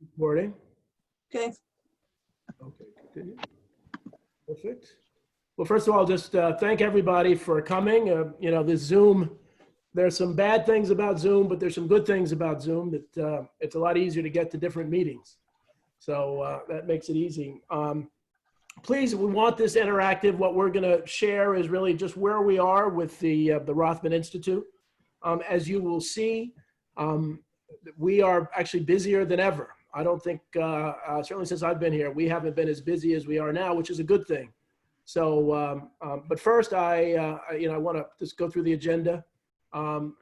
Recording. Okay. Okay, continue. Perfect. Well, first of all, just thank everybody for coming. This Zoom, there's some bad things about Zoom, but there's some good things about Zoom that it's a lot easier to get to different meetings. So that makes it easy. Please, we want this interactive. What we're going to share is really just where we are with the Rothman Institute. As you will see, we are actually busier than ever. I don't think, certainly since I've been here, we haven't been as busy as we are now, which is a good thing. So, but first, I want to just go through the agenda.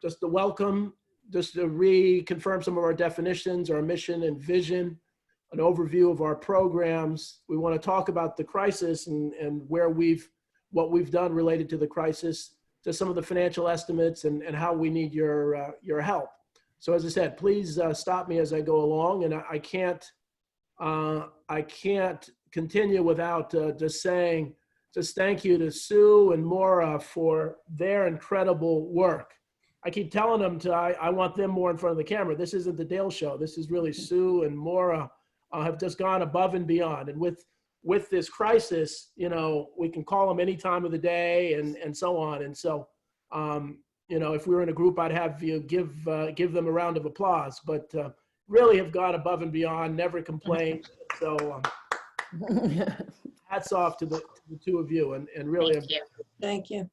Just to welcome, just to reconfirm some of our definitions, our mission and vision, an overview of our programs. We want to talk about the crisis and what we've done related to the crisis, to some of the financial estimates and how we need your help. So as I said, please stop me as I go along, and I can't continue without just saying thank you to Sue and Maura for their incredible work. I keep telling them I want them more in front of the camera. This isn't the Dale Show. This is really Sue and Maura have just gone above and beyond. And with this crisis, we can call them any time of the day and so on. And so, if we were in a group, I'd have you give them a round of applause, but really have gone above and beyond, never complained. So hats off to the two of you and really. Thank you.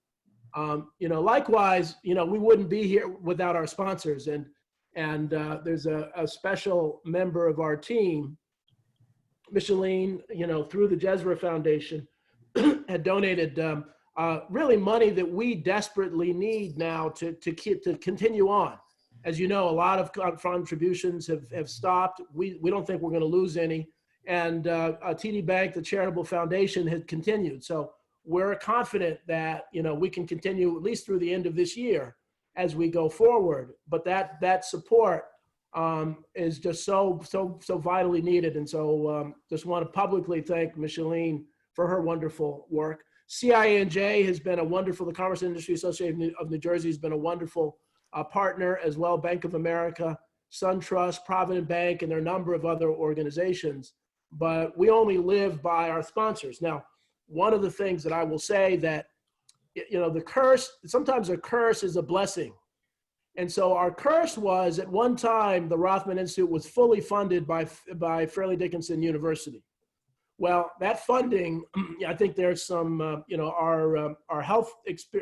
Likewise, we wouldn't be here without our sponsors, and there's a special member of our team, Micheline, through the Jezra Foundation, had donated really money that we desperately need now to continue on. As you know, a lot of contributions have stopped. We don't think we're going to lose any. And TD Bank, the charitable foundation, had continued. So we're confident that we can continue at least through the end of this year as we go forward. But that support is just so vitally needed. And so just want to publicly thank Micheline for her wonderful work. CIA&J has been a wonderful, the Commerce Industry Association of New Jersey has been a wonderful partner as well. Bank of America, SunTrust, Provident Bank, and there are a number of other organizations. But we only live by our sponsors. Now, one of the things that I will say that, the curse, sometimes a curse is a blessing. And so our curse was at one time, the Rothman Institute was fully funded by Fairleigh Dickinson University. Well, that funding, I think there's some, our health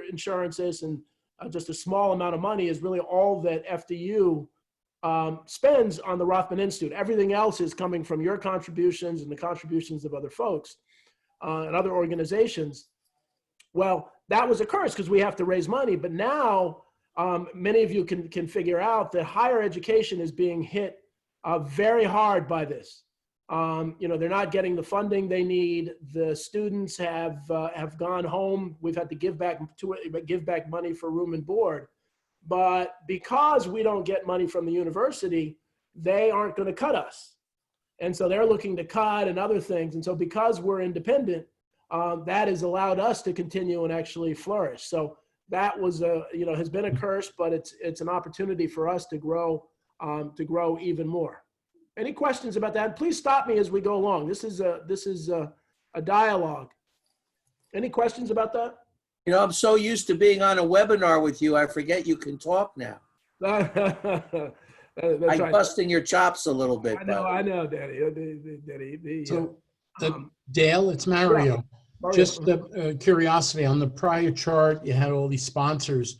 insurances and just a small amount of money is really all that FDU spends on the Rothman Institute. Everything else is coming from your contributions and the contributions of other folks and other organizations. Well, that was a curse because we have to raise money. But now many of you can figure out that higher education is being hit very hard by this. They're not getting the funding they need. The students have gone home. We've had to give back money for room and board. But because we don't get money from the university, they aren't going to cut us. And so they're looking to cut and other things. And so because we're independent, that has allowed us to continue and actually flourish. So that was has been a curse, but it's an opportunity for us to grow even more. Any questions about that? Please stop me as we go along. This is a dialogue. Any questions about that? I'm so used to being on a webinar with you, I forget you can talk now. I'm busting your chops a little bit. I know, Daddy. Dale, it's Mario. Yeah. Just curiosity, on the prior chart, you had all these sponsors.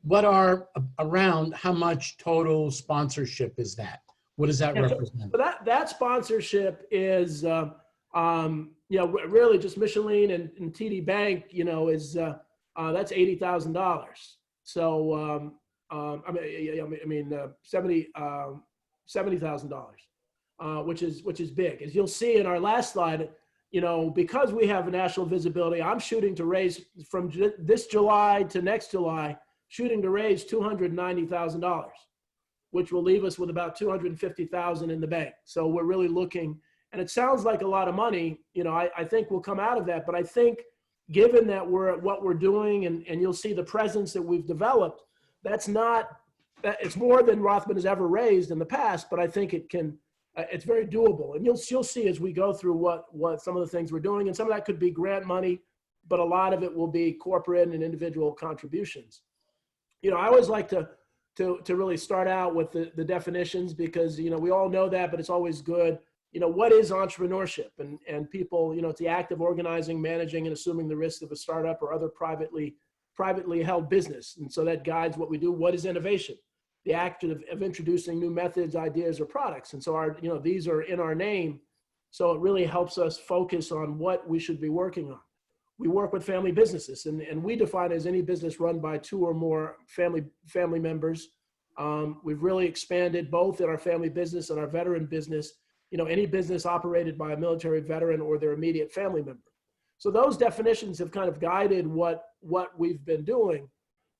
What are around, how much total sponsorship is that? What does that represent? So that sponsorship is, really just Micheline and TD Bank, is that's $80,000. So $70,000, which is big. As you'll see in our last slide, because we have a national visibility, I'm shooting to raise from this July to next July, shooting to raise $290,000. Which will leave us with about $250,000 in the bank. So we're really looking, and it sounds like a lot of money. I think we'll come out of that. But I think, given that what we're doing, and you'll see the presence that we've developed, it's more than Rothman has ever raised in the past. But I think it can it's very doable. And you'll see as we go through what some of the things we're doing, and some of that could be grant money, but a lot of it will be corporate and individual contributions. You know, I always like to really start out with the definitions, because, you know, we all know that, but it's always good. You know, what is entrepreneurship? And people, you know, it's the act of organizing, managing, and assuming the risks of a startup or other privately held business. And so that guides what we do. What is innovation? The act of introducing new methods, ideas, or products. And so you know, these are in our name. So it really helps us focus on what we should be working on. We work with family businesses, and we define it as any business run by 2 or more family members. We've really expanded both in our family business and our veteran business, you know, any business operated by a military veteran or their immediate family member. So those definitions have kind of guided what we've been doing.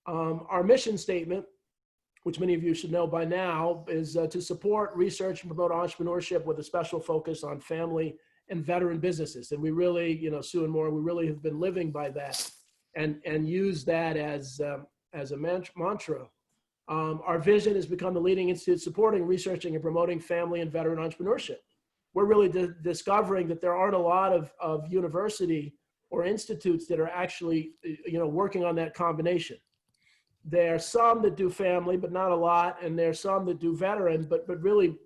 Our mission statement, which many of you should know by now, is to support, research, and promote entrepreneurship with a special focus on family and veteran businesses. And we really, you know, Sue and Maura, we really have been living by that and use that as a mantra. Our vision has become the leading institute supporting, researching, and promoting family and veteran entrepreneurship. We're really discovering that there aren't a lot of university or institutes that are actually, you know, working on that combination. There are some that do family, but not a lot, and there are some that do veteran, but really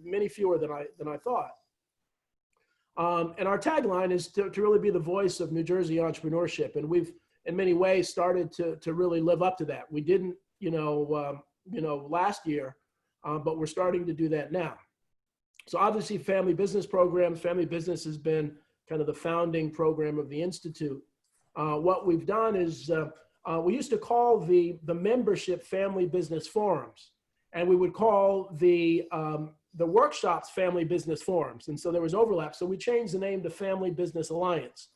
many fewer than I thought. And our tagline is to really be the voice of New Jersey entrepreneurship, and we've in many ways started to really live up to that. We didn't, last year, but we're starting to do that now. So obviously, family business programs. Family business has been kind of the founding program of the Institute. What we've done is we used to call the membership family business forums, and we would call the workshops family business forums. And so there was overlap. So we changed the name to Family Business Alliance.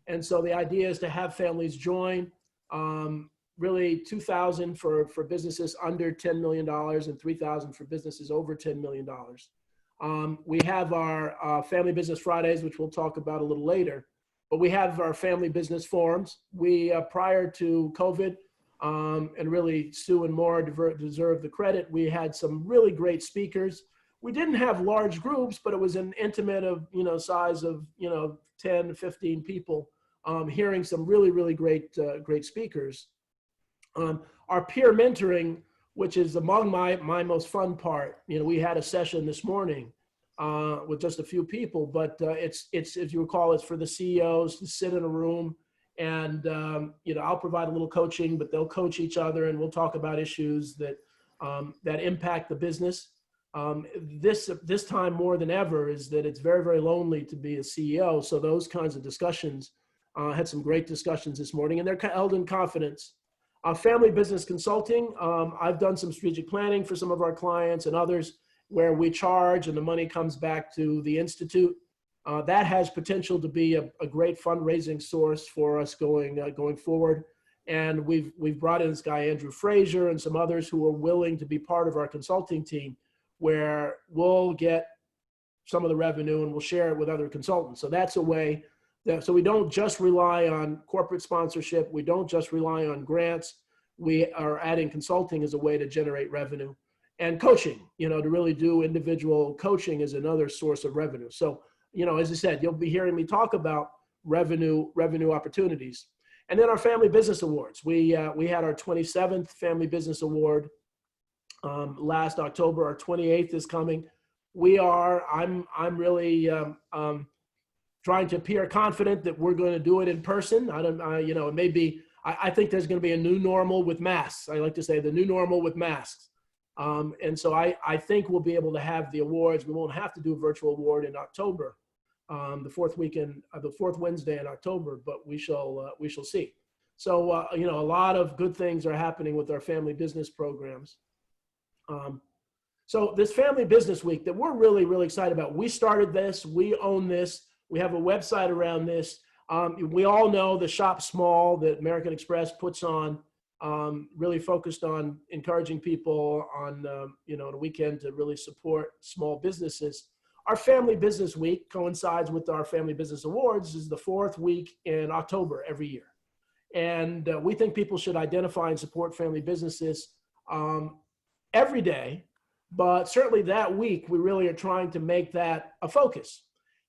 And so the idea is to have families join, really 2,000 for businesses under $10 million and 3,000 for businesses over $10 million. We have our Family Business Fridays, which we'll talk about a little later, but we have our family business forums. We, prior to COVID, and really Sue and Maura deserve the credit, we had some really great speakers. We didn't have large groups, but it was an intimate of, size of, 10 to 15 people, hearing some really great speakers. Our peer mentoring, which is among my most fun part. We had a session this morning with just a few people, but it's if you recall, it's for the CEOs to sit in a room and I'll provide a little coaching, but they'll coach each other, and we'll talk about issues that impact the business. This time more than ever is that it's very lonely to be a CEO. So those kinds of discussions, had some great discussions this morning, and they're held in confidence. Family business consulting. I've done some strategic planning for some of our clients and others where we charge and the money comes back to the Institute. That has potential to be a great fundraising source for us going forward. And we've brought in this guy, Andrew Frazier, and some others who are willing to be part of our consulting team, where we'll get some of the revenue and we'll share it with other consultants. So that's a way so we don't just rely on corporate sponsorship. We don't just rely on grants. We are adding consulting as a way to generate revenue, and coaching, to really do individual coaching is another source of revenue. So, as I said, you'll be hearing me talk about revenue opportunities. And then our Family Business Awards. We had our 27th Family Business Award last October. Our 28th is coming. I'm really trying to appear confident that we're going to do it in person. It may be, I think there's going to be a new normal with masks. I like to say the new normal with masks. And so I think we'll be able to have the awards. We won't have to do a virtual award in October, the fourth Wednesday in October, but we shall see. So, a lot of good things are happening with our family business programs. So this Family Business Week that we're really excited about, we started this, we own this. We have a website around this. We all know the Shop Small that American Express puts on, really focused on encouraging people on, on a weekend to really support small businesses. Our Family Business Week coincides with our Family Business Awards. Is the fourth week in October every year. And we think people should identify and support family businesses every day, But certainly that week, we really are trying to make that a focus.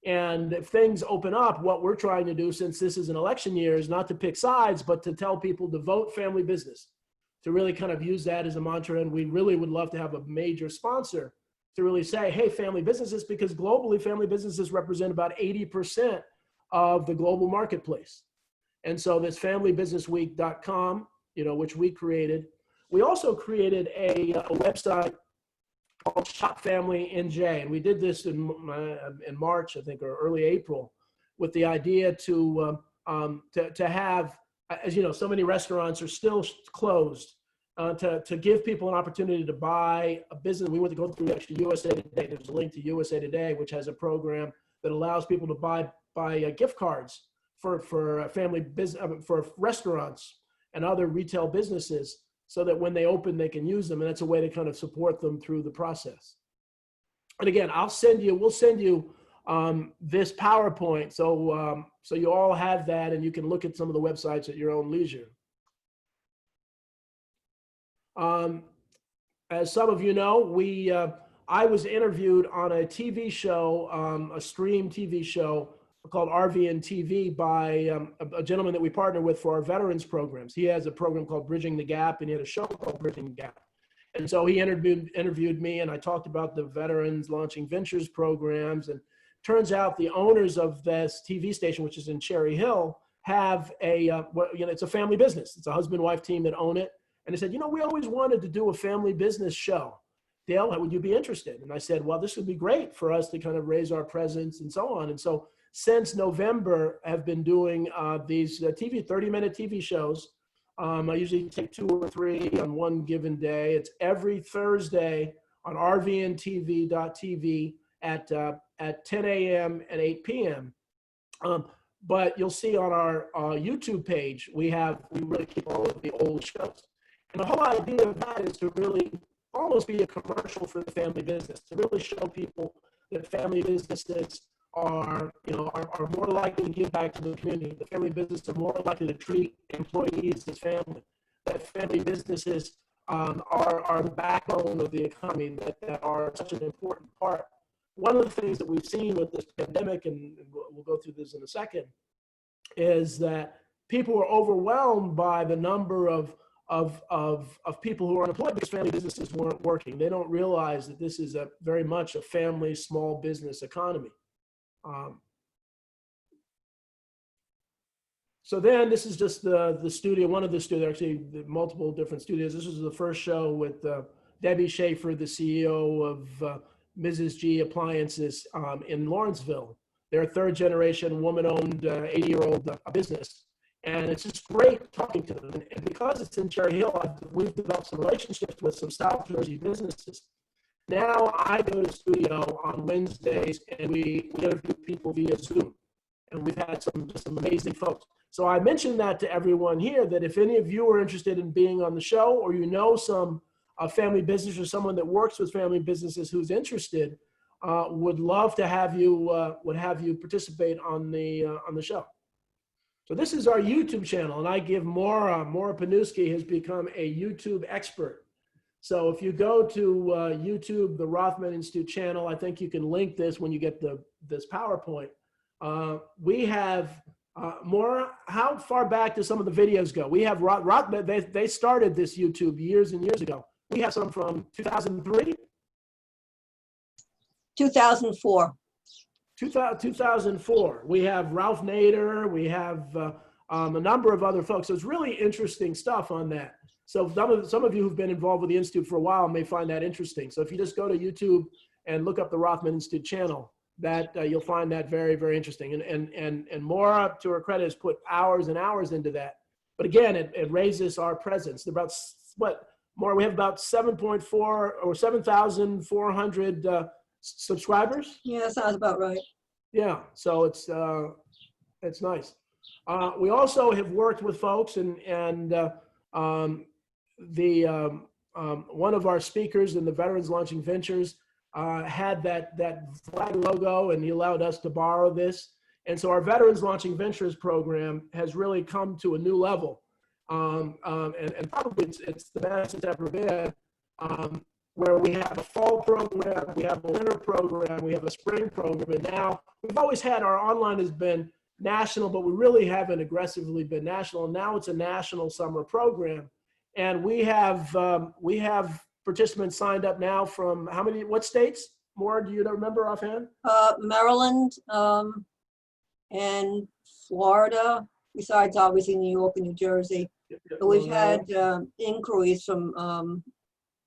And if things open up, what we're trying to do, since this is an election year, is not to pick sides, but to tell people to vote family business, to really kind of use that as a mantra. And we really would love to have a major sponsor to really say, hey, family businesses, because globally, family businesses represent about 80% of the global marketplace. And so this familybusinessweek.com, which we created. We also created a website called Shop Family NJ, and we did this in March, I think, or early April, with the idea to have, as you know, so many restaurants are still closed, to give people an opportunity to buy a business. We went to go through actually USA Today. There's a link to USA Today, which has a program that allows people to buy gift cards for family business, for restaurants and other retail businesses, so that when they open, they can use them. And that's a way to kind of support them through the process. And again, we'll send you this PowerPoint. So you all have that, and you can look at some of the websites at your own leisure. As some of you know, I was interviewed on a TV show, a stream TV show called RVN TV by a gentleman that we partner with for our veterans programs. He has a program called Bridging the Gap, and he had a show called Bridging the Gap. And so he interviewed me, and I talked about the Veterans Launching Ventures programs. And turns out the owners of this TV station, which is in Cherry Hill, have it's a family business. It's a husband-wife team that own it. And they said, we always wanted to do a family business show. Dale, would you be interested? And I said, well, this would be great for us to kind of raise our presence and so on. And so since November, I've been doing these 30-minute TV shows. I usually take 2 or 3 on one given day. It's every Thursday on rvntv.tv at 10 a.m. and 8 p.m. But you'll see on our YouTube page, we really keep all of the old shows. And the whole idea of that is to really almost be a commercial for the family business, to really show people that family businesses are more likely to give back to the community. The family businesses are more likely to treat employees as family. That family businesses are the backbone of the economy, that are such an important part. One of the things that we've seen with this pandemic, and we'll go through this in a second, is that people are overwhelmed by the number of people who are unemployed because family businesses weren't working. They don't realize that this is very much a family small business economy. So then this is just the studio, one of the studios, actually multiple different studios. This was the first show with Debbie Schaefer, the CEO of Mrs. G Appliances in Lawrenceville. They're a 3rd generation woman-owned 80-year-old business. And it's just great talking to them. And because it's in Cherry Hill, we've developed some relationships with some South Jersey businesses. Now I go to the studio on Wednesdays, and we interview people via Zoom. And we've had some amazing folks. So I mentioned that to everyone here, that if any of you are interested in being on the show, or some family business or someone that works with family businesses who's interested, would love to have you participate on the show. So this is our YouTube channel, and I give Maura Panuski has become a YouTube expert. So if you go to YouTube, the Rothman Institute channel, I think you can link this when you get this PowerPoint. We have Maura, how far back do some of the videos go? We have Rothman, they started this YouTube years and years ago. We have some from 2003? 2004. 2004. We have Ralph Nader. We have a number of other folks. So it's really interesting stuff on that. So some of you who've been involved with the Institute for a while may find that interesting. So if you just go to YouTube and look up the Rothman Institute channel, that you'll find that very, very interesting. And Maura, to her credit, has put hours and hours into that. But again, it raises our presence. About what, Maura, we have about 7.4 or 7,400 subscribers. Yeah, sounds about right. Yeah, so it's nice. We also have worked with folks, and one of our speakers in the Veterans Launching Ventures had that flag logo, and he allowed us to borrow this. And so our Veterans Launching Ventures program has really come to a new level. And probably it's the best it's ever been. where we have a fall program, we have a winter program, we have a spring program, and now we've always had our online has been national, but we really haven't aggressively been national. And now it's a national summer program, and we have participants signed up now from what states? Maura, do you remember offhand? Maryland, and Florida, besides obviously New York and New Jersey. But we've had inquiries from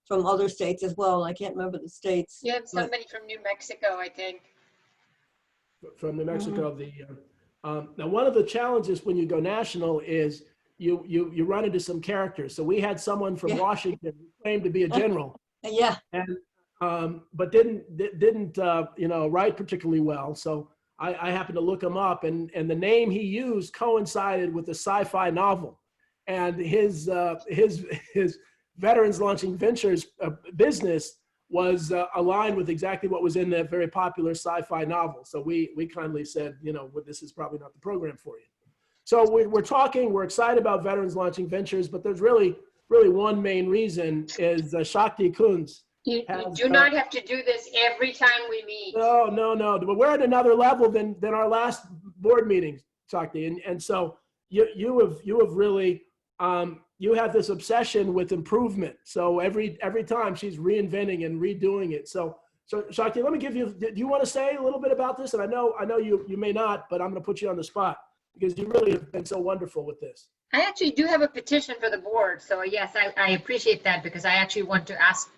other states as well. I can't remember the states. You have somebody from New Mexico, I think. From New Mexico. Now, one of the challenges when you go national is you run into some characters. So we had someone from Washington who claimed to be a general. Yeah. And but didn't write particularly well. So I happened to look him up, and the name he used coincided with a sci-fi novel, and his Veterans Launching Ventures business was aligned with exactly what was in that very popular sci-fi novel. So we kindly said, well, this is probably not the program for you. So we're excited about Veterans Launching Ventures, but there's really one main reason is Shakti Kunz. You do not have to do this every time we meet. No. But we're at another level than our last board meeting, Shakti. And so you have really, you have this obsession with improvement. So every time she's reinventing and redoing it. So Shakti, let me give you, do you want to say a little bit about this? And I know you may not, but I'm going to put you on the spot because you really have been so wonderful with this. I actually do have a petition for the board. So yes, I appreciate that because I actually want to ask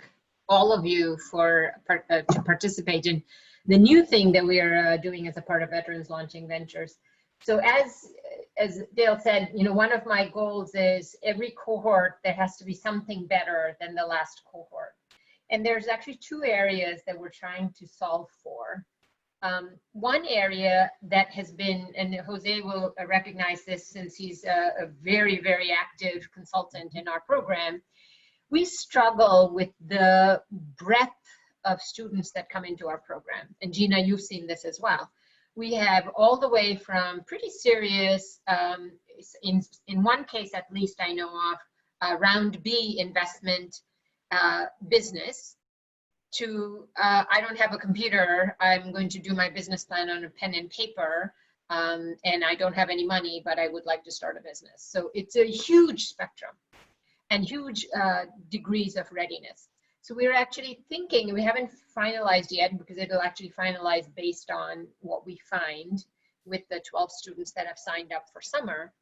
all of you to participate in the new thing that we are doing as a part of Veterans Launching Ventures. So as Dale said, one of my goals is every cohort, there has to be something better than the last cohort. And there's actually two areas that we're trying to solve for. One area that has been, and Jose will recognize this since he's a very, very active consultant in our program, we struggle with the breadth of students that come into our program. And Gina, you've seen this as well. We have all the way from pretty serious, in one case at least I know of, round B investment business to I don't have a computer, I'm going to do my business plan on a pen and paper, and I don't have any money, but I would like to start a business. So it's a huge spectrum and huge degrees of readiness. So we're actually thinking, we haven't finalized yet because it'll actually finalize based on what we find with the 12 students that have signed up for summer.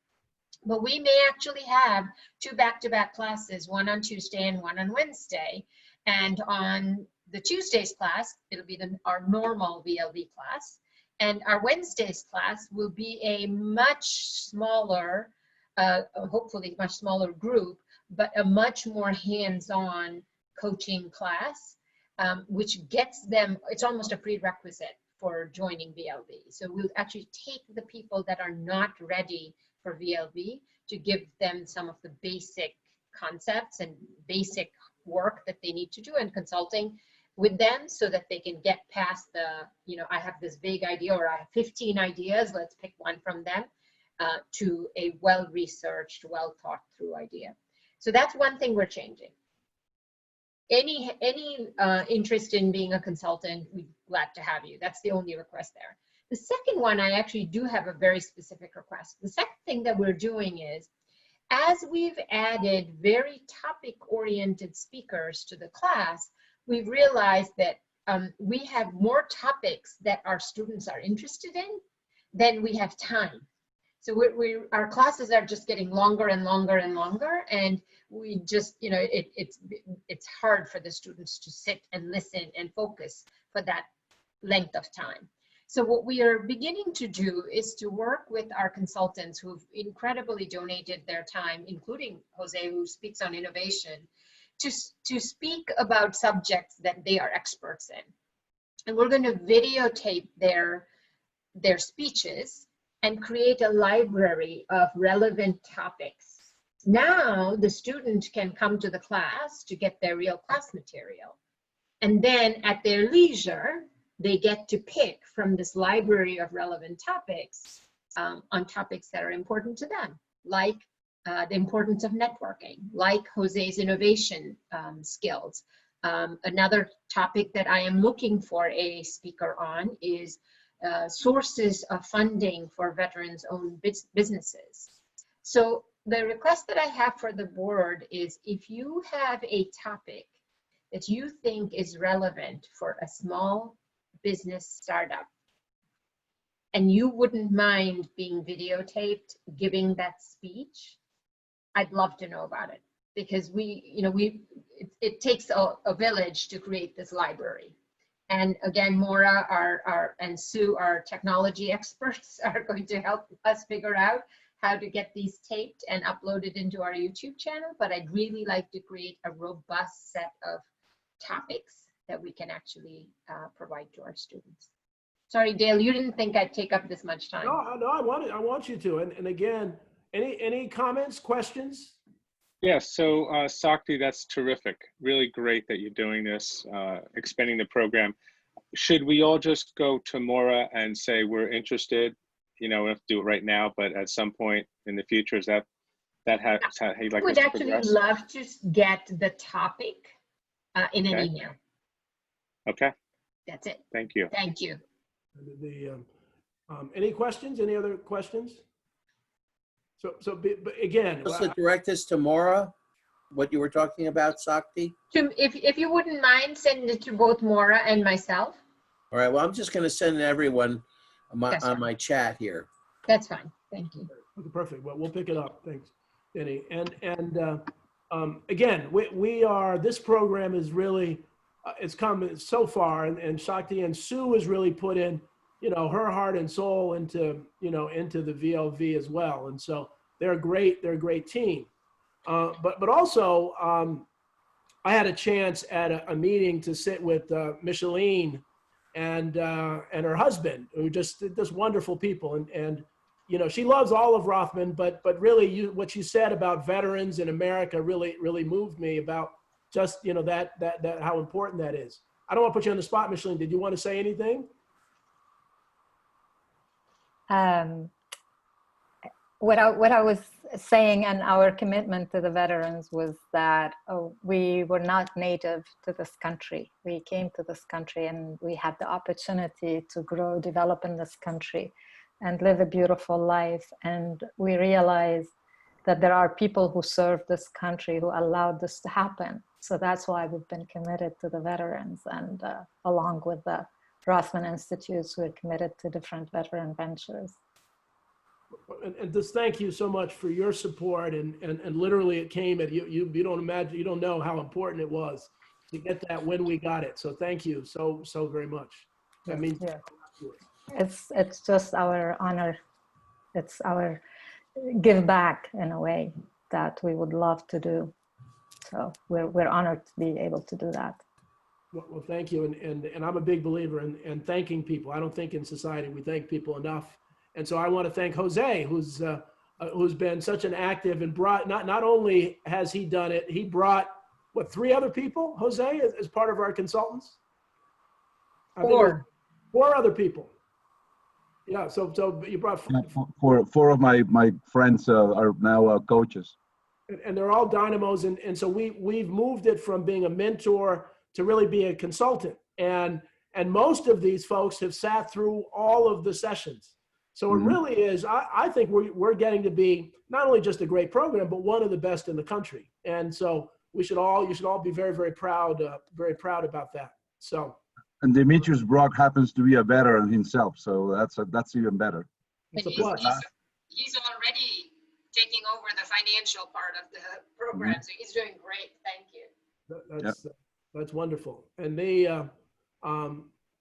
But we may actually have 2 back-to-back classes, one on Tuesday and one on Wednesday. And on the Tuesday's class, it'll be our normal VLV class. And our Wednesday's class will be a much smaller, hopefully much smaller group, but a much more hands-on coaching class, which gets them, it's almost a prerequisite for joining VLV. So we'll actually take the people that are not ready for VLV to give them some of the basic concepts and basic work that they need to do in consulting with them so that they can get past the, I have this big idea or I have 15 ideas, let's pick one from them, to a well-researched, well-thought through idea. So that's one thing we're changing. Any interest in being a consultant, we're glad to have you. That's the only request there. The second one, I actually do have a very specific request. The second thing that we're doing is, as we've added very topic-oriented speakers to the class, we've realized that we have more topics that our students are interested in than we have time. So our classes are just getting longer and longer and longer, and we just, it's hard for the students to sit and listen and focus for that length of time. So what we are beginning to do is to work with our consultants who've incredibly donated their time, including Jose, who speaks on innovation, to speak about subjects that they are experts in. And we're going to videotape their speeches and create a library of relevant topics. Now the student can come to the class to get their real class material. And then at their leisure, they get to pick from this library of relevant topics on topics that are important to them, like the importance of networking, like Jose's innovation skills, Another topic that I am looking for a speaker on is sources of funding for veterans-owned businesses. So the request that I have for the board is if you have a topic that you think is relevant for a small business startup, and you wouldn't mind being videotaped giving that speech, I'd love to know about it, because it takes a village to create this library. And again, Maura and Sue, our technology experts, are going to help us figure out how to get these taped and uploaded into our YouTube channel. But I'd really like to create a robust set of topics that we can actually provide to our students. Sorry, Dale, you didn't think I'd take up this much time. No, I want you to. And again, any comments, questions? Yes, so Sakti, that's terrific. Really great that you're doing this, expanding the program. Should we all just go to Maura and say we're interested? You know, we have to do it right now, but at some point in the future, is that how you'd like I would us to actually progress? love to get the topic in an Okay. email. Okay, That's it. thank you. Thank you. Any questions? Any other questions? But again, Just to direct this to Maura, what you were talking about, Sakti? If you wouldn't mind, send it to both Maura and myself. All right, well, I'm just going to send everyone Yes, sir. on my chat here. That's fine. Thank you. okay, perfect. Well, we'll pick it up. Thanks, Denny. And again, we are. This program is really it's come so far, and Shakti and Sue has really put in, her heart and soul into the VLV as well. And so they're a great team. But also, I had a chance at a meeting to sit with Micheline and her husband, who just wonderful people. And she loves all of Rothman, but really what you said about veterans in America really moved me about just, that how important that is. I don't want to put you on the spot, Micheline. Did you want to say anything? What I was saying, and our commitment to the veterans, was that we were not native to this country. We came to this country and we had the opportunity to grow, develop in this country and live a beautiful life. And we realized that there are people who serve this country who allowed this to happen. So that's why we've been committed to the veterans, and along with the Rothman Institutes, we're committed to different veteran ventures. And just thank you so much for your support, and literally it came at you don't imagine, you don't know how important it was to get that when we got it. So thank you so very much. I mean, Yeah. It's just our honor. It's our give back in a way that we would love to do. So we're honored to be able to do that. well, thank you. And I'm a big believer in thanking people. I don't think in society we thank people enough. And so I want to thank Jose, who's been such an active and brought, not only has he done it, he brought, 3 other people, Jose, as part of our consultants? I think it was 4 other people. Yeah, so you brought four of my friends are now coaches. and they're all dynamos. And so we've moved it from being a mentor to really be a consultant. And most of these folks have sat through all of the sessions. So it really is, I think we're getting to be not only just a great program, but one of the best in the country. And so you should all be very, very proud about that. So. And Demetrius Brock happens to be a veteran himself, so that's even better. It's a He's already taking over the financial part of the program, so he's doing great. Thank you. That's wonderful. And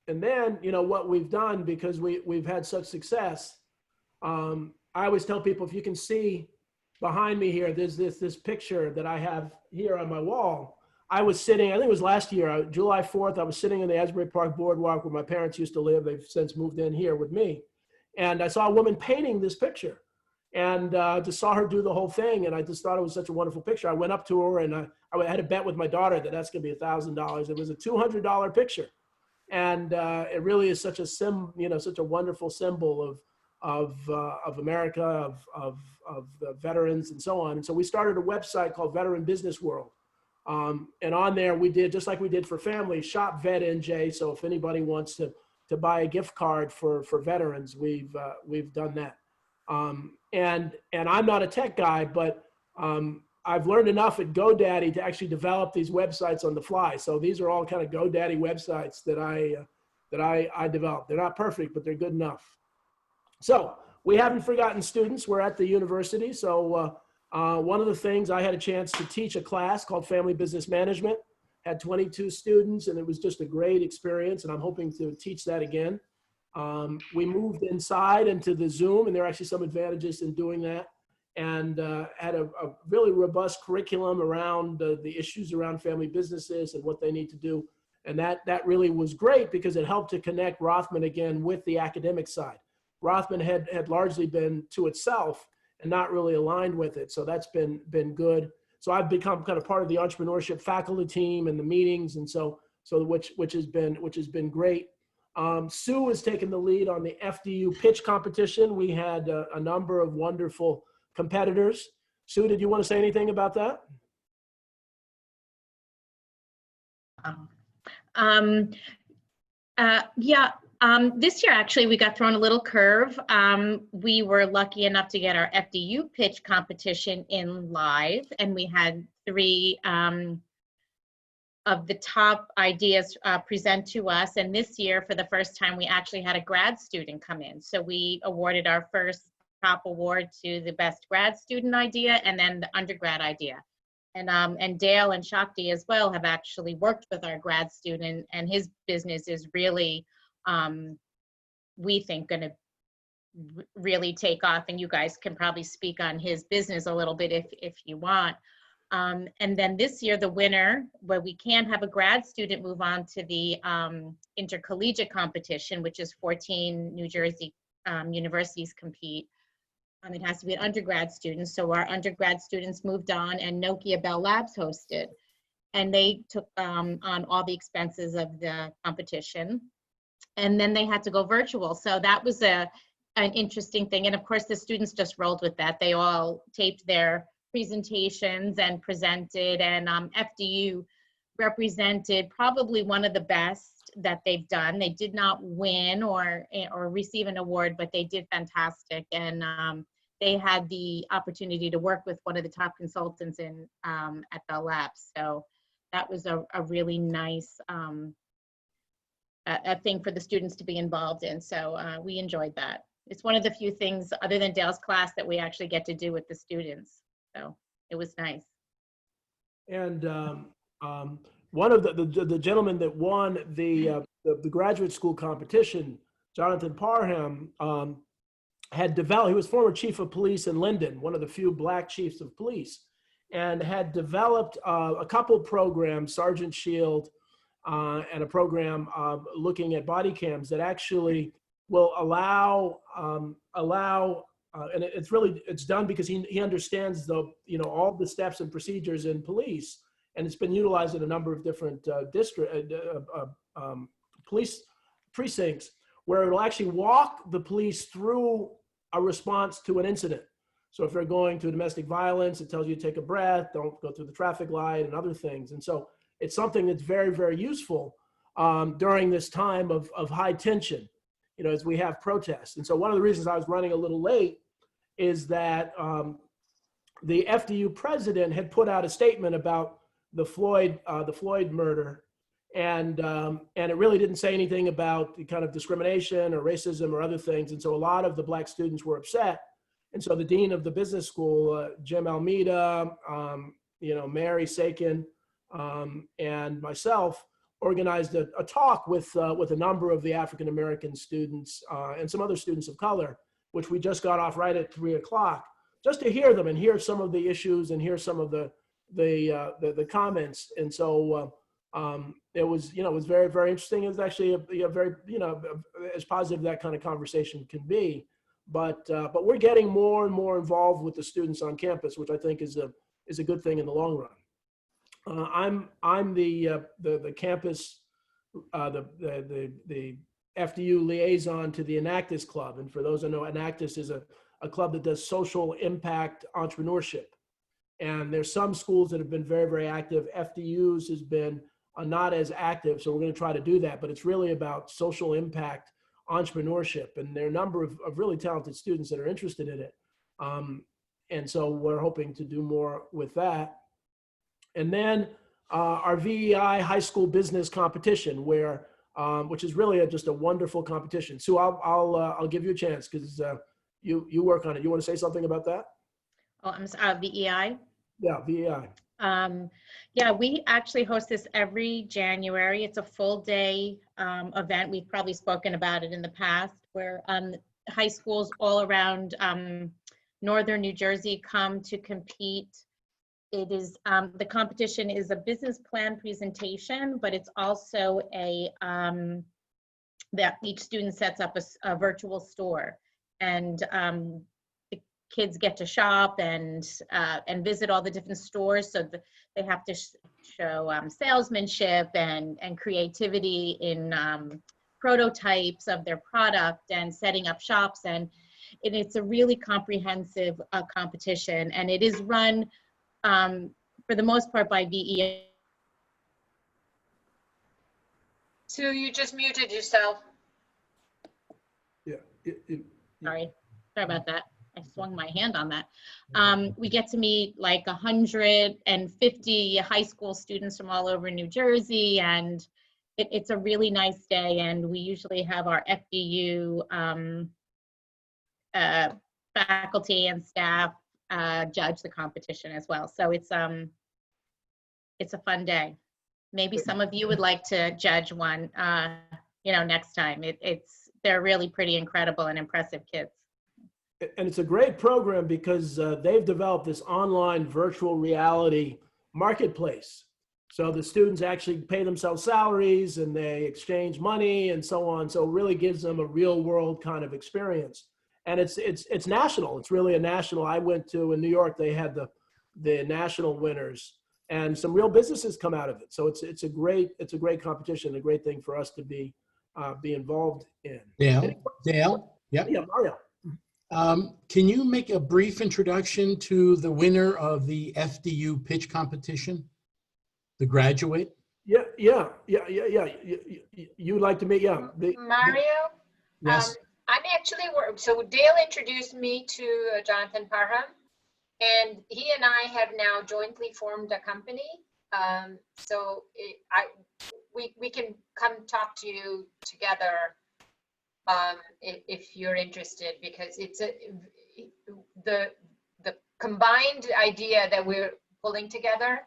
and then, what we've done, because we've had such success, I always tell people, if you can see behind me here, there's this picture that I have here on my wall. I was sitting, I think it was last year, July 4th, I was sitting in the Asbury Park Boardwalk where my parents used to live. They've since moved in here with me. And I saw a woman painting this picture, and just saw her do the whole thing. And I just thought it was such a wonderful picture. I went up to her and I had a bet with my daughter that's going to be $1,000. It was a $200 picture. And it really is such a such a wonderful symbol of America, of the veterans and so on. And so we started a website called Veteran Business World. And on there, we did, just like we did for families, shop Vet NJ. So if anybody wants to buy a gift card for veterans, we've done that. And I'm not a tech guy, but I've learned enough at GoDaddy to actually develop these websites on the fly. So these are all kind of GoDaddy websites that I developed. They're not perfect, but they're good enough. So we haven't forgotten students. We're at the university. So one of the things, I had a chance to teach a class called Family Business Management, had 22 students, and it was just a great experience, and I'm hoping to teach that again. We moved inside into the Zoom, and there are actually some advantages in doing that, and had a really robust curriculum around the issues around family businesses and what they need to do. And that really was great because it helped to connect Rothman again with the academic side. Rothman had largely been to itself and not really aligned with it. So that's been good. So I've become kind of part of the entrepreneurship faculty team and the meetings, and so which has been great. Sue has taken the lead on the FDU pitch competition. We had a number of wonderful competitors. Sue, did you want to say anything about that? This year, actually, we got thrown a little curve. We were lucky enough to get our FDU pitch competition in live, and we had 3 of the top ideas present to us. And this year, for the first time, we actually had a grad student come in. So we awarded our first top award to the best grad student idea and then the undergrad idea. And Dale and Shakti as well have actually worked with our grad student, and his business is really, we think, going to really take off. And you guys can probably speak on his business a little bit if you want. And then this year, the winner, where we can have a grad student move on to the intercollegiate competition, which is 14 New Jersey universities compete. It has to be an undergrad student. So our undergrad students moved on, and Nokia Bell Labs hosted. And they took on all the expenses of the competition. And then they had to go virtual. So that was an interesting thing. And of course, the students just rolled with that. They all taped their presentations and presented, and FDU represented probably one of the best that they've done. They did not win or receive an award, but they did fantastic. And they had the opportunity to work with one of the top consultants in at Bell Labs. So that was a really nice a thing for the students to be involved in. So we enjoyed that. It's one of the few things other than Dale's class that we actually get to do with the students. So it was nice. And one of the gentlemen that won the graduate school competition, Jonathan Parham, had developed, he was former chief of police in Linden, one of the few black chiefs of police, and had developed a couple programs, Sergeant Shield, and a program looking at body cams that actually will allow, and it's done because he understands all the steps and procedures in police, and it's been utilized in a number of different police precincts, where it'll actually walk the police through a response to an incident. So if they're going to domestic violence, it tells you to take a breath, don't go through the traffic light, and other things. And so it's something that's very, very useful during this time of high tension, as we have protests. And so one of the reasons I was running a little late is that the FDU president had put out a statement about the Floyd murder, and it really didn't say anything about the kind of discrimination or racism or other things. And so a lot of the black students were upset. And so the dean of the business school, Jim Almeida, Mary Sakin, and myself organized a talk with a number of the African-American students and some other students of color, which we just got off right at 3 o'clock, just to hear them and hear some of the issues and hear some of the comments. And so it was very, very interesting. It was actually a very, as positive that kind of conversation can be. But we're getting more and more involved with the students on campus, which I think is a good thing in the long run. I'm the campus, the FDU liaison to the Enactus Club. And for those who know, Enactus is a club that does social impact entrepreneurship. And there's some schools that have been very, very active. FDUs has been not as active, so we're going to try to do that. But it's really about social impact, entrepreneurship, and there are a number of really talented students that are interested in it. And so we're hoping to do more with that. And then our VEI high school business competition, where which is really just a wonderful competition. Sue, I'll give you a chance because you work on it. You want to say something about that? Oh, I'm sorry, VEI. Yeah, VEI. Yeah, we actually host this every January. It's a full day event. We've probably spoken about it in the past, where high schools all around northern New Jersey come to compete. It is the competition is a business plan presentation, but it's also a that each student sets up a virtual store, and the kids get to shop and visit all the different stores. So they have to show salesmanship and creativity in prototypes of their product and setting up shops, and it's a really comprehensive competition, and it is run for the most part by VEI. Sue, you just muted yourself. Yeah. Sorry about that. I swung my hand on that. We get to meet like 150 high school students from all over New Jersey, and it's a really nice day. And we usually have our FDU faculty and staff judge the competition as well. So it's a fun day. Maybe some of you would like to judge one, next time. They're really pretty incredible and impressive kids. And it's a great program because they've developed this online virtual reality marketplace. So the students actually pay themselves salaries and they exchange money and so on. So it really gives them a real world kind of experience. And it's national. It's really a national. I went to in New York, they had the national winners, and some real businesses come out of it. So it's a great competition, a great thing for us to be involved in. Dale, yep. Yeah, Mario. Can you make a brief introduction to the winner of the FDU pitch competition, the graduate? Yeah. You would like to meet, yeah. Mario? Yes. I'm actually, so Dale introduced me to Jonathan Parham, and he and I have now jointly formed a company. So we can come talk to you together if you're interested, because it's the combined idea that we're pulling together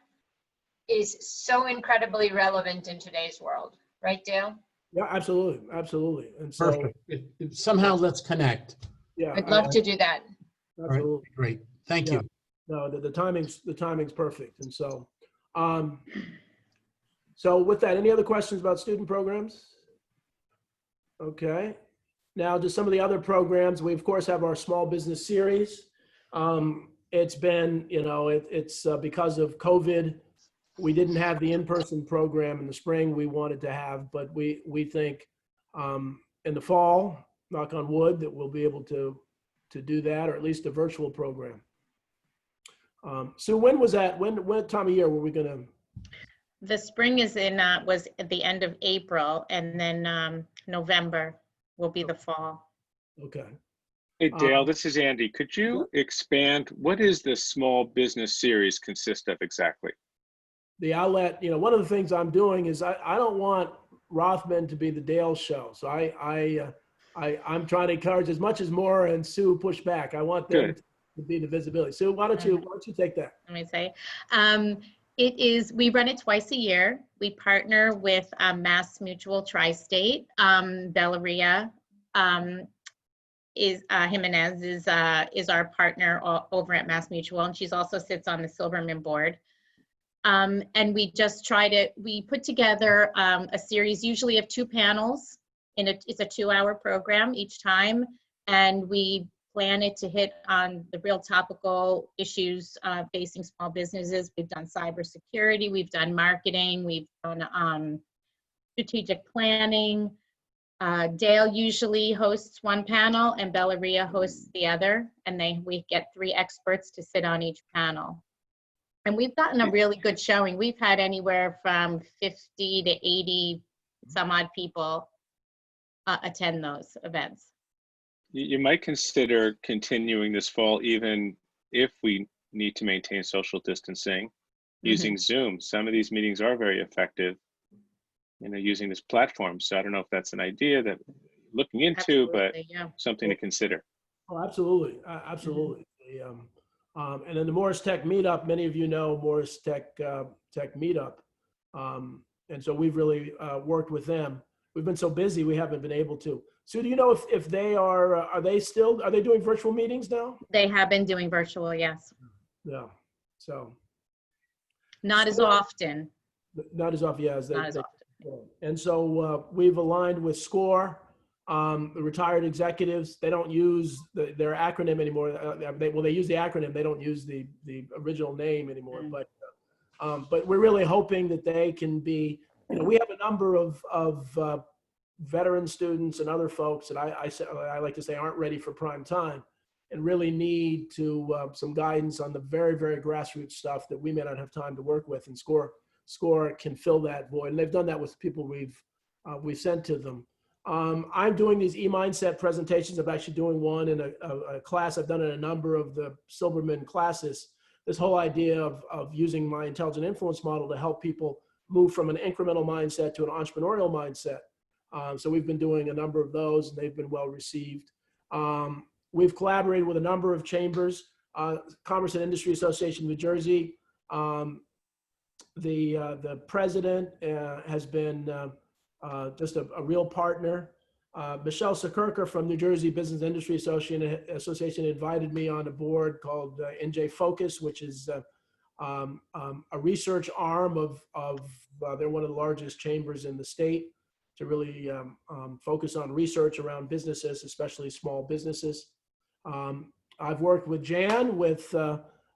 is so incredibly relevant in today's world, right, Dale? Yeah, absolutely. And so Perfect. Somehow let's connect. yeah, I'd love to do that. absolutely. All right, great. Thank you. No, the timing's perfect. And so, so with that, any other questions about student programs? Okay. Now, just some of the other programs, we of course have our small business series. It's been, it's because of COVID, we didn't have the in-person program in the spring we wanted to have, but we think in the fall, knock on wood, that we'll be able to do that, or at least a virtual program. So when was that? What time of year were we gonna? The spring was at the end of April, and then November will be the fall. Okay. Hey, Dale, this is Andy. Could you expand, what is the small business series consist of exactly? The outlet, one of the things I'm doing is I don't want Rothman to be the Dale show. So I'm trying to encourage as much as more, and Sue push back. I want them to be the visibility. Sue, why don't you take that? Let me say, we run it twice a year. We partner with Mass Mutual Tri-State. Bellaria Jimenez is our partner over at Mass Mutual, and she's also sits on the Silberman board. And we just we put together a series usually of 2 panels. It's a 2-hour program each time, and we plan it to hit on the real topical issues facing small businesses. We've done cybersecurity, we've done marketing, we've done strategic planning. Dale usually hosts one panel and Bellaria hosts the other, and we get 3 experts to sit on each panel. And we've gotten a really good showing. We've had anywhere from 50 to 80 some odd people attend those events. You might consider continuing this fall, even if we need to maintain social distancing, using Zoom. Some of these meetings are very effective, using this platform. So I don't know if that's an idea that looking into, but yeah. something to consider. Oh, absolutely. Absolutely. And then the Morris Tech Meetup, many of you know Morris Tech Meetup. And so we've really worked with them. We've been so busy, we haven't been able to. Sue, do you know if they are they doing virtual meetings now? They have been doing virtual, yes. Yeah. So. Not as often. Not as often, yeah. Not as often. And so we've aligned with SCORE, the retired executives. They don't use their acronym anymore. They use the acronym. They don't use the original name anymore. But we're really hoping that they can be. We have a number of veteran students and other folks that I like to say aren't ready for prime time, and really need some guidance on the very, very grassroots stuff that we may not have time to work with. And SCORE can fill that void, and they've done that with people we've sent to them. I'm doing these e-mindset presentations. I'm actually doing one in a class. I've done in a number of the Silberman classes. This whole idea of using my intelligent influence model to help people move from an incremental mindset to an entrepreneurial mindset. So we've been doing a number of those, and they've been well received. We've collaborated with a number of chambers, Commerce and Industry Association of New Jersey. The president has been just a real partner. Michelle Sakurka from New Jersey Business Industry Association invited me on a board called NJ Focus, which is a research arm of they're one of the largest chambers in the state to really focus on research around businesses, especially small businesses. I've worked with Jan with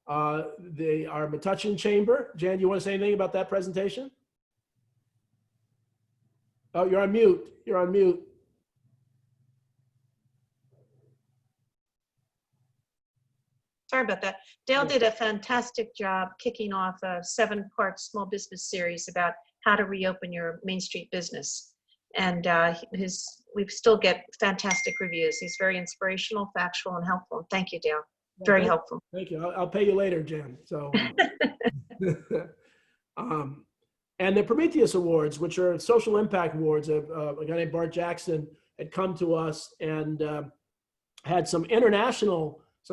our Metuchen Chamber. Jan, you want to say anything about that presentation? Oh, you're on mute. You're on mute. Sorry about that. Dale did a fantastic job kicking off a 7-part small business series about how to reopen your Main Street business. And we still get fantastic reviews. He's very inspirational, factual, and helpful. Thank you, Dale. Very helpful. Thank you. I'll pay you later, Jan. So, and the Prometheus Awards, which are social impact awards, a guy named Bart Jackson had come to us and had some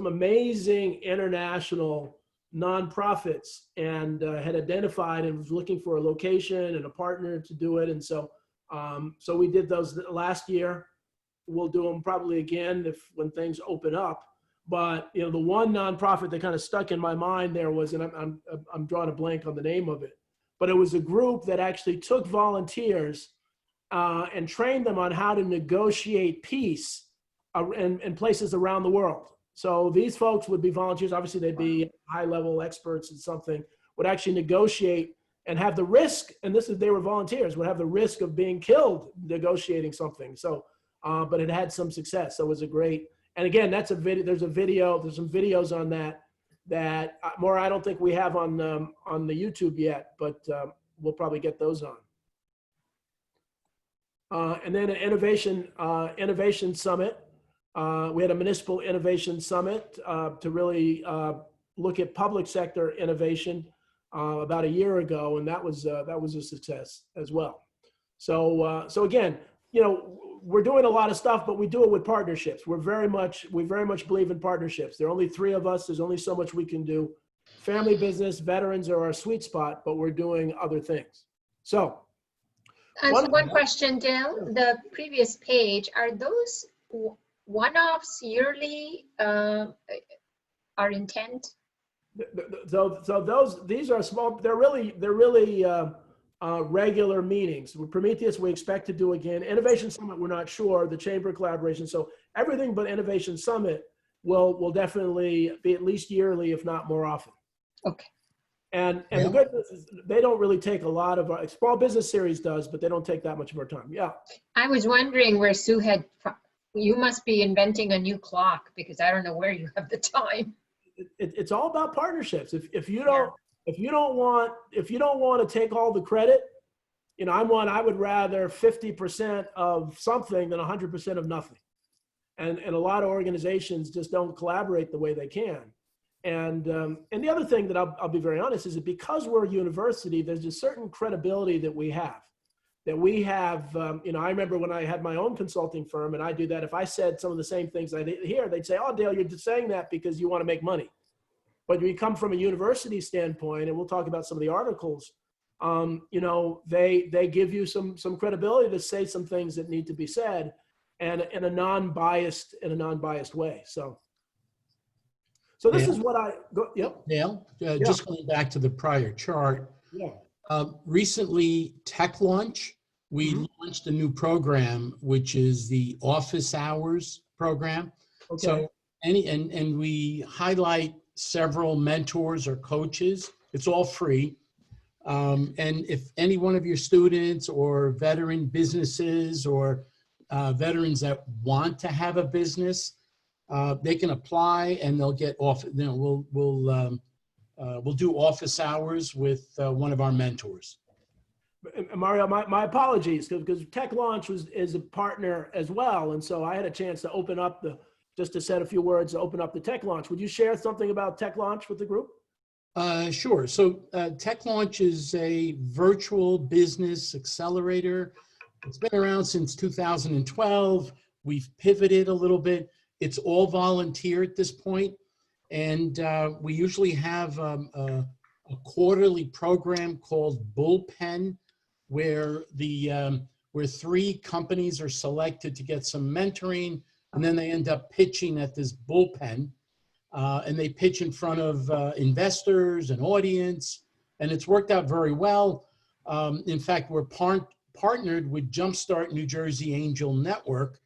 amazing international nonprofits, and had identified and was looking for a location and a partner to do it. And so we did those last year. We'll do them probably again when things open up. But the one nonprofit that kind of stuck in my mind there was, and I'm drawing a blank on the name of it, but it was a group that actually took volunteers and trained them on how to negotiate peace in places around the world. So these folks would be volunteers. Obviously, they'd be high-level experts in something, would actually negotiate and have the risk, and they were volunteers, would have the risk of being killed negotiating something. So, but it had some success. So it was a great, and again, that's a video. There's some videos on that more I don't think we have on the YouTube yet, but we'll probably get those on. And then an innovation summit. We had a municipal innovation summit to really look at public sector innovation about a year ago, and that was a success as well. So again, we're doing a lot of stuff, but we do it with partnerships. We very much believe in partnerships. There are only 3 of us. There's only so much we can do. Family business, veterans are our sweet spot, but we're doing other things. So. One question, Dale. The previous page, are those one-offs yearly? Our intent? So these are small. They're really regular meetings. With Prometheus, we expect to do again. Innovation Summit, we're not sure. The Chamber collaboration. So everything but Innovation Summit will definitely be at least yearly, if not more often. Okay. And the good news is they don't really take a lot of our small business series does, but they don't take that much of our time. Yeah. I was wondering where Sue had. You must be inventing a new clock, because I don't know where you have the time. It's all about partnerships. If if you don't want to take all the credit, you know, I would rather 50% of something than 100% of nothing. And a lot of organizations just don't collaborate the way they can. And the other thing that I'll be very honest is that because we're a university, there's a certain credibility that we have. You know, I remember when I had my own consulting firm, and I do that. If I said some of the same things I did here, they'd say, "Oh, Dale, you're just saying that because you want to make money." But we come from a university standpoint, and we'll talk about some of the articles. You know, they give you some credibility to say some things that need to be said, and in a non-biased way. So this Dale? is what I go. Yep. Dale, just going back to the prior chart. Yeah. Recently, Tech Launch, we launched a new program, which is the Office Hours program. Okay. So and we highlight several mentors or coaches. It's all free. And if any one of your students or veteran businesses or veterans that want to have a business, they can apply and they'll get off. You know, we'll do office hours with one of our mentors. Mario, my apologies, because Tech Launch is a partner as well, and so I had a chance to open up just to say a few words to open up the Tech Launch. Would you share something about Tech Launch with the group? Sure. So Tech Launch is a virtual business accelerator. It's been around since 2012. We've pivoted a little bit. It's all volunteer at this point. And we usually have a quarterly program called Bullpen, where where 3 companies are selected to get some mentoring, and then they end up pitching at this bullpen. And they pitch in front of investors and audience, and it's worked out very well. In fact, we're partnered with Jumpstart New Jersey Angel Network,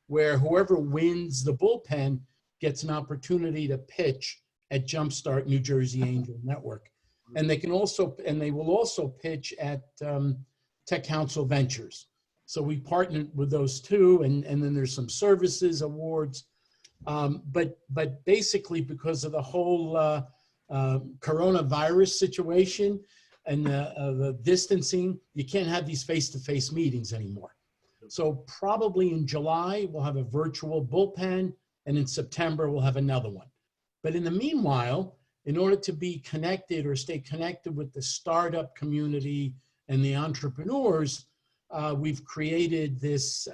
where whoever wins the bullpen gets an opportunity to pitch at Jumpstart New Jersey Angel Network. And they will also pitch at Tech Council Ventures. So we partnered with those 2, and then there's some services awards. But basically, because of the whole coronavirus situation and the distancing, you can't have these face-to-face meetings anymore. So probably in July, we'll have a virtual bullpen, and in September, we'll have another one. But in the meanwhile, in order to be connected or stay connected with the startup community and the entrepreneurs, we've created this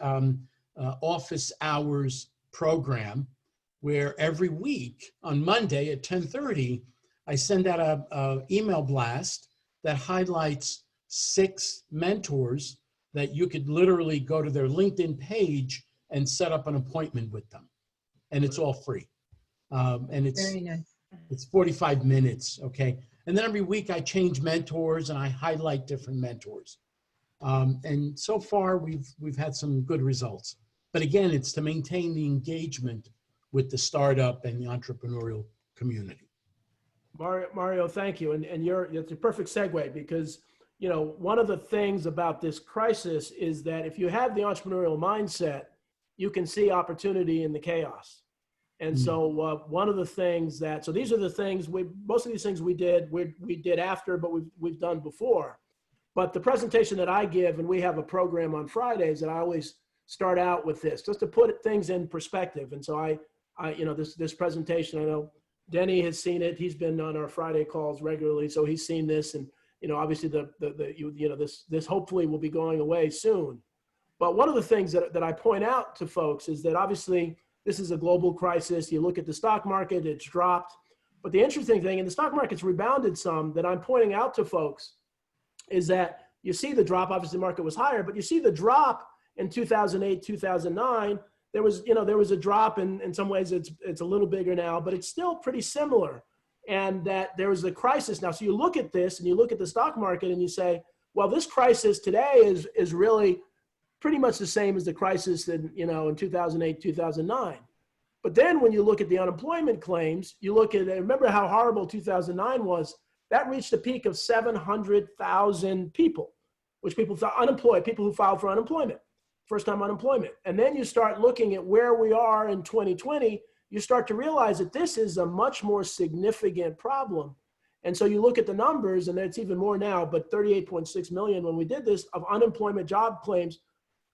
office hours program where every week on Monday at 10:30, I send out a email blast that highlights 6 mentors that you could literally go to their LinkedIn page and set up an appointment with them. And it's all free. And Very nice. it's 45 minutes, okay? And then every week I change mentors and I highlight different mentors. And so far we've had some good results. But again, it's to maintain the engagement with the startup and the entrepreneurial community. Mario, thank you. And it's a perfect segue, because, you know, one of the things about this crisis is that if you have the entrepreneurial mindset, you can see opportunity in the chaos. And so one of the things so these are the things most of these things we did after, but we've done before. But the presentation that I give, and we have a program on Fridays that I always start out with this, just to put things in perspective. And so I you know, this presentation, I know Denny has seen it. He's been on our Friday calls regularly, so he's seen this. And, you know, obviously this hopefully will be going away soon. But one of the things that I point out to folks is that obviously this is a global crisis. You look at the stock market, it's dropped. But the interesting thing, and the stock market's rebounded some, that I'm pointing out to folks is that you see the drop. Obviously the market was higher, but you see the drop in 2008, 2009. There was a drop, in some ways it's a little bigger now, but it's still pretty similar. And that there was a crisis now. So you look at this and you look at the stock market and you say, well, this crisis today is really pretty much the same as the crisis in 2008, 2009. But then when you look at the unemployment claims, you look at, remember how horrible 2009 was. That reached a peak of 700,000 people, which people thought unemployed, people who filed for unemployment, first-time unemployment. And then you start looking at where we are in 2020, you start to realize that this is a much more significant problem. And so you look at the numbers, and it's even more now, but 38.6 million when we did this of unemployment job claims,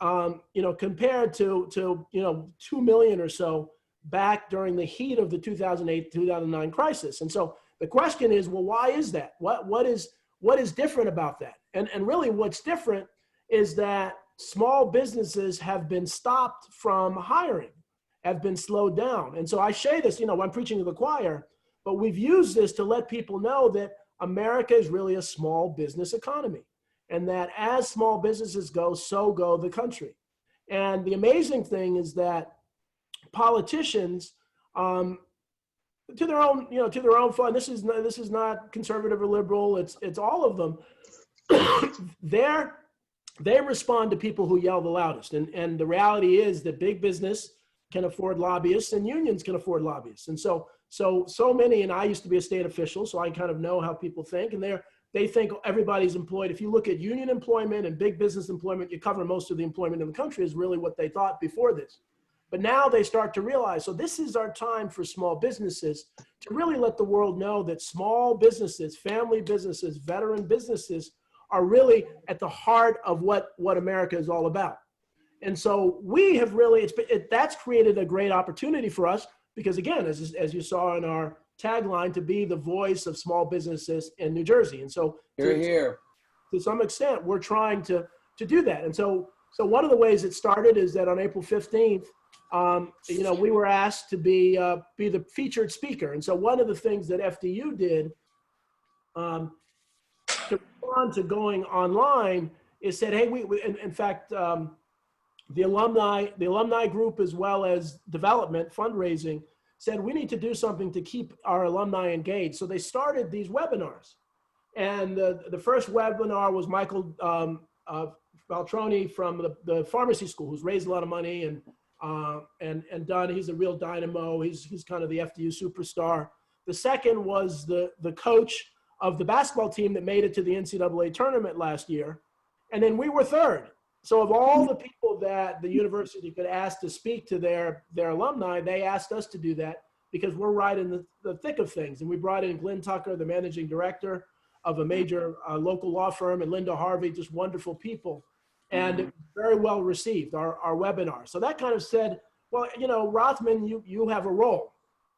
compared to 2 million or so back during the heat of the 2008-2009 crisis. And so the question is, well, why is that? What is different about that? And really what's different is that small businesses have been stopped from hiring, have been slowed down. And so I say this, I'm preaching to the choir, but we've used this to let people know that America is really a small business economy, and that as small businesses go, so go the country. And the amazing thing is that politicians, to their own fun, this is not conservative or liberal, it's all of them. They respond to people who yell the loudest. And the reality is that big business can afford lobbyists and unions can afford lobbyists. And so many, and I used to be a state official, so I kind of know how people think, and they think everybody's employed. If you look at union employment and big business employment, you cover most of the employment in the country, is really what they thought before this. But now they start to realize, so this is our time for small businesses to really let the world know that small businesses, family businesses, veteran businesses are really at the heart of what America is all about. And so we have really, that's created a great opportunity for us because, again, as you saw in our tagline, to be the voice of small businesses in New Jersey. And so to some extent, we're trying to do that. And so one of the ways it started is that on April 15th, we were asked to be the featured speaker. And so one of the things that FDU did to respond to going online is said, hey, in fact, the alumni group, as well as development fundraising, said we need to do something to keep our alumni engaged. So they started these webinars. And the first webinar was Michael Valtroni from the pharmacy school, who's raised a lot of money and done, he's a real dynamo. He's kind of the FDU superstar. The second was the coach of the basketball team that made it to the NCAA tournament last year. And then we were third. So of all the people that the university could ask to speak to their alumni, they asked us to do that because we're right in the thick of things. And we brought in Glenn Tucker, the managing director of a major local law firm, and Linda Harvey, just wonderful people. And it was very well received, our webinar. So that kind of said, well, Rothman, you have a role.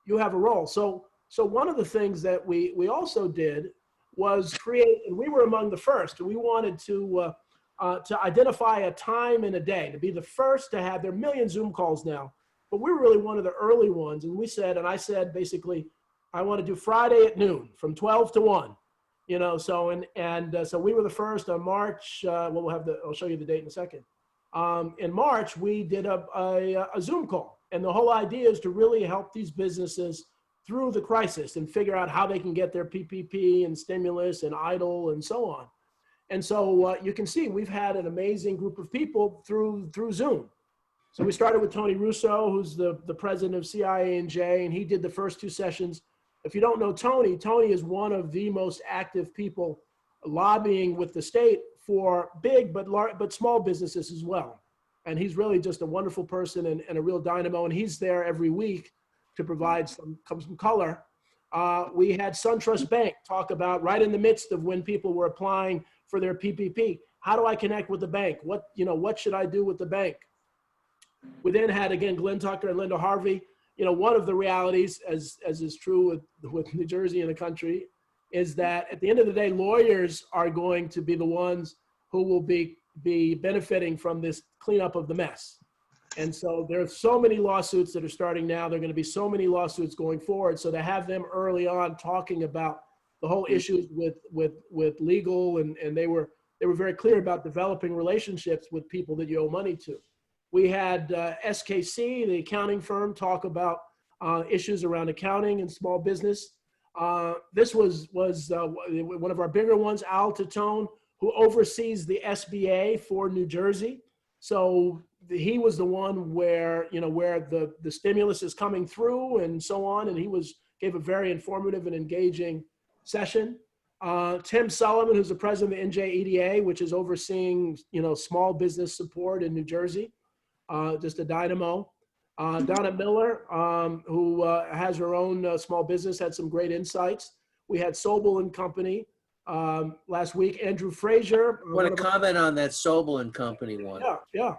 You have a role. So one of the things that we also did was create, and we were among the first, we wanted to identify a time in a day, to be the first to have, there are a million Zoom calls now, but we were really one of the early ones. And I said, basically, I want to do Friday at noon from 12 to 1, so we were the first on March, I'll show you the date in a second. In March, we did a Zoom call. And the whole idea is to really help these businesses through the crisis and figure out how they can get their PPP and stimulus and EIDL and so on. And so you can see we've had an amazing group of people through Zoom. So we started with Tony Russo, who's the president of CIA&J, and he did the first 2 sessions. If you don't know Tony is one of the most active people lobbying with the state for big but small businesses as well. And he's really just a wonderful person and a real dynamo, and he's there every week to provide some color. We had SunTrust Bank talk about right in the midst of when people were applying for their PPP. How do I connect with the bank? What should I do with the bank? We then had, again, Glenn Tucker and Linda Harvey. One of the realities, as is true with New Jersey and the country, is that at the end of the day, lawyers are going to be the ones who will be benefiting from this cleanup of the mess. And so there are so many lawsuits that are starting now. There are going to be so many lawsuits going forward. So to have them early on talking about the whole issues with legal, and they were very clear about developing relationships with people that you owe money to. We had SKC, the accounting firm, talk about issues around accounting and small business. This was one of our bigger ones, Al Tatone, who oversees the SBA for New Jersey. So he was the one where the stimulus is coming through and so on, and he gave a very informative and engaging session. Tim Sullivan, who's the president of the NJEDA, which is overseeing small business support in New Jersey, just a dynamo. Donna Miller, who has her own small business, had some great insights. We had Sobel and Company last week. Andrew Frazier. I want to comment on that Sobel and Company one. Yeah.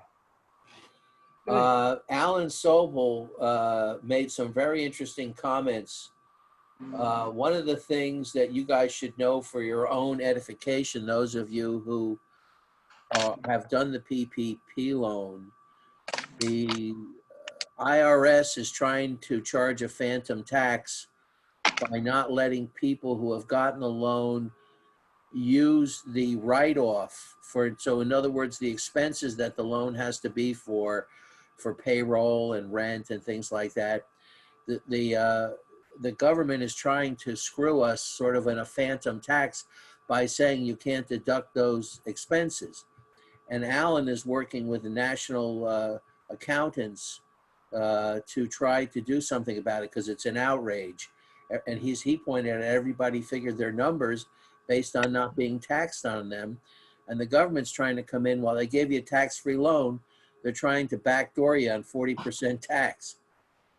Alan Sobel made some very interesting comments. One of the things that you guys should know for your own edification, those of you who have done the PPP loan, the IRS is trying to charge a phantom tax by not letting people who have gotten a loan use the write-off for, so in other words, the expenses that the loan has to be for payroll and rent and things like that. The government is trying to screw us sort of in a phantom tax by saying you can't deduct those expenses. And Alan is working with the national accountants to try to do something about it because it's an outrage. And he pointed out everybody figured their numbers based on not being taxed on them. And the government's trying to come in, while they gave you a tax-free loan, they're trying to backdoor you on 40% tax.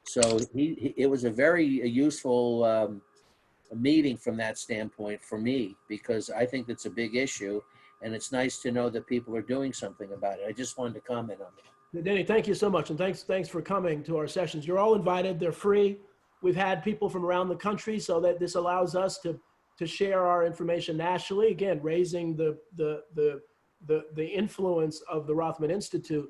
So it was a very useful meeting from that standpoint for me, because I think it's a big issue and it's nice to know that people are doing something about it. I just wanted to comment on that. Danny, thank you so much. And thanks for coming to our sessions. You're all invited, they're free. We've had people from around the country, so that this allows us to share our information nationally, again, raising the influence of the Rothman Institute.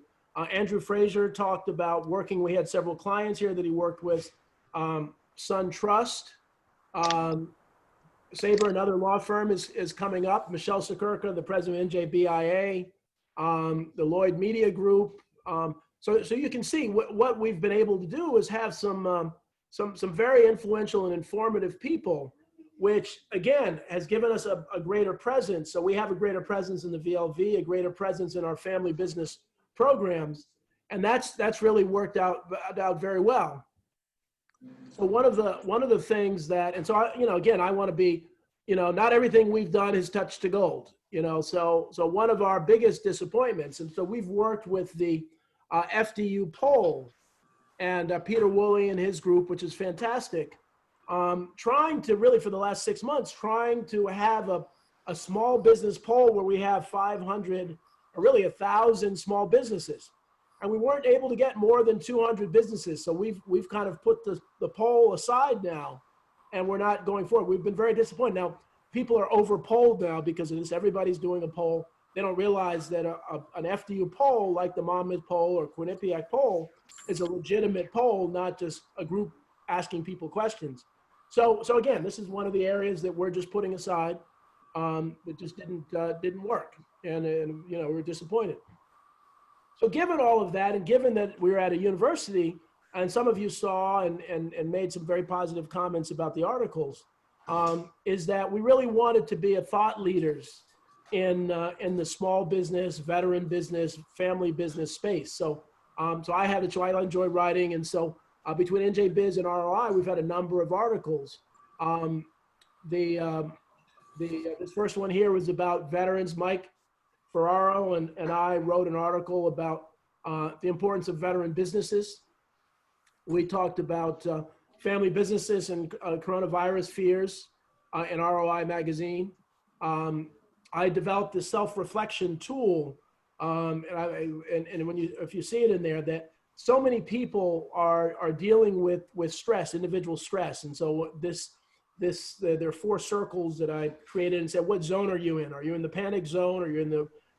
Andrew Frazier talked about working, we had several clients here that he worked with, Sun Trust, Saber, another law firm is coming up, Michelle Sekurka, the president of NJBIA, the Lloyd Media Group. So you can see what we've been able to do is have some very influential and informative people, which again has given us a greater presence. So we have a greater presence in the VLV, a greater presence in our family business programs, and that's really worked out very well. So one of the things that, and so again, I want to be, not everything we've done has touched to gold, so one of our biggest disappointments, and so we've worked with the FDU poll and Peter Woolley and his group, which is fantastic, trying to really, for the last 6 months, trying to have a small business poll where we have 500 or really 1,000 small businesses. And we weren't able to get more than 200 businesses. So we've kind of put the poll aside now, and we're not going forward. We've been very disappointed. Now, people are over-polled now because of this. Everybody's doing a poll. They don't realize that an FDU poll, like the Monmouth poll or Quinnipiac poll, is a legitimate poll, not just a group asking people questions. So again, this is one of the areas that we're just putting aside. It just didn't work, and we're disappointed. So given all of that, and given that we're at a university, and some of you saw and made some very positive comments about the articles, is that we really wanted to be a thought leaders in the small business, veteran business, family business space. So I had a choice. I enjoy writing, and so between NJ Biz and ROI, we've had a number of articles. This first one here was about veterans. Mike Ferraro and I wrote an article about the importance of veteran businesses. We talked about family businesses and coronavirus fears in ROI magazine. I developed this self-reflection tool, and if you see it in there, that so many people are dealing with stress, individual stress, and so there are 4 circles that I created and said, what zone are you in? Are you in the panic zone? Are you in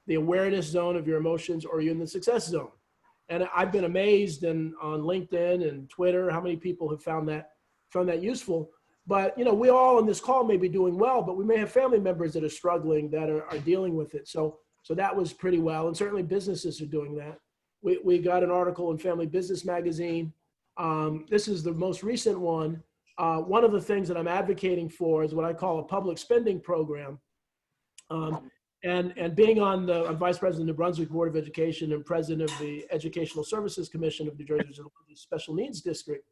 the awareness zone of your emotions? Or are you in the success zone? And I've been amazed on LinkedIn and Twitter how many people have found that useful. But we all on this call may be doing well, but we may have family members that are struggling, that are dealing with it. So that was pretty well, and certainly businesses are doing that. We got an article in Family Business Magazine. This is the most recent one. One of the things that I'm advocating for is what I call a public spending program. And being I'm Vice President of the New Brunswick Board of Education and President of the Educational Services Commission of New Jersey's Special Needs District.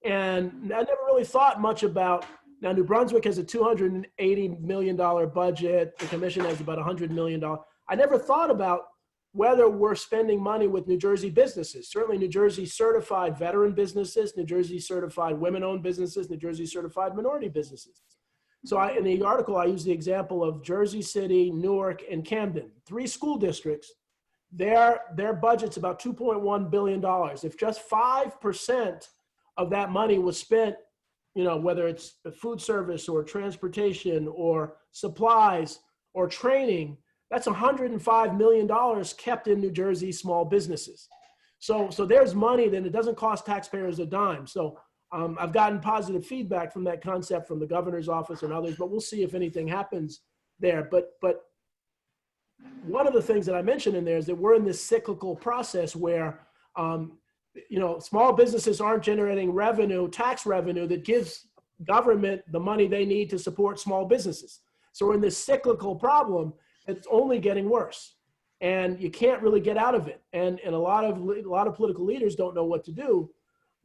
And I never really thought much about, now New Brunswick has a $280 million budget. The commission has about $100 million. I never thought about whether we're spending money with New Jersey businesses. Certainly New Jersey certified veteran businesses, New Jersey certified women-owned businesses, New Jersey certified minority businesses. So in the article, I use the example of Jersey City, Newark, and Camden, 3 school districts. Their budget's about $2.1 billion. If just 5% of that money was spent, you know, whether it's food service or transportation or supplies or training, that's $105 million kept in New Jersey small businesses. So there's money that it doesn't cost taxpayers a dime. So I've gotten positive feedback from that concept from the governor's office and others, but we'll see if anything happens there. But one of the things that I mentioned in there is that we're in this cyclical process where, you know, small businesses aren't generating revenue, tax revenue that gives government the money they need to support small businesses. So we're in this cyclical problem that's only getting worse, and you can't really get out of it. And a lot of political leaders don't know what to do.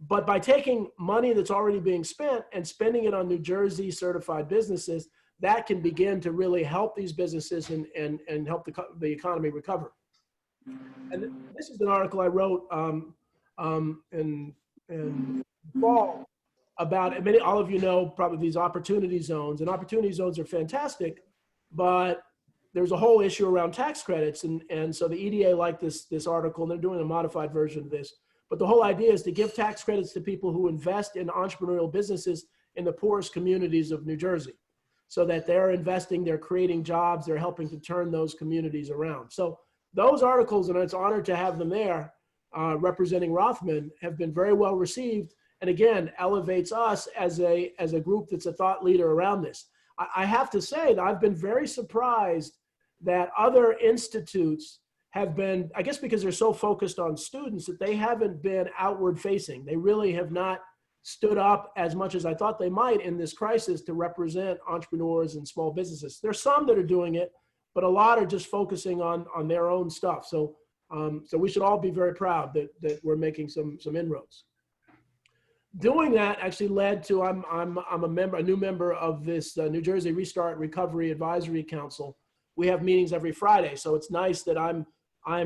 But by taking money that's already being spent and spending it on New Jersey certified businesses, that can begin to really help these businesses and help the economy recover. And this is an article I wrote in fall about, all of you know probably these opportunity zones, and opportunity zones are fantastic, but there's a whole issue around tax credits. And so the EDA liked this article, and they're doing a modified version of this. But the whole idea is to give tax credits to people who invest in entrepreneurial businesses in the poorest communities of New Jersey, so that they're investing, they're creating jobs, they're helping to turn those communities around. So those articles, and it's an honor to have them there, representing Rothman, have been very well received, and again, elevates us as a group that's a thought leader around this. I have to say that I've been very surprised that other institutes have been, I guess because they're so focused on students, that they haven't been outward facing. They really have not stood up as much as I thought they might in this crisis to represent entrepreneurs and small businesses. There's some that are doing it, but a lot are just focusing on their own stuff. So we should all be very proud that we're making some inroads. Doing that actually led to, I'm a new member of this New Jersey Restart Recovery Advisory Council. We have meetings every Friday, so it's nice that I'm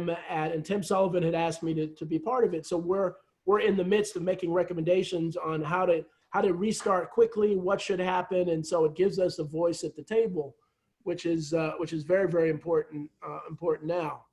at, and Tim Sullivan had asked me to be part of it. So we're in the midst of making recommendations on how to restart quickly, what should happen, and so it gives us a voice at the table, which is very, very important now.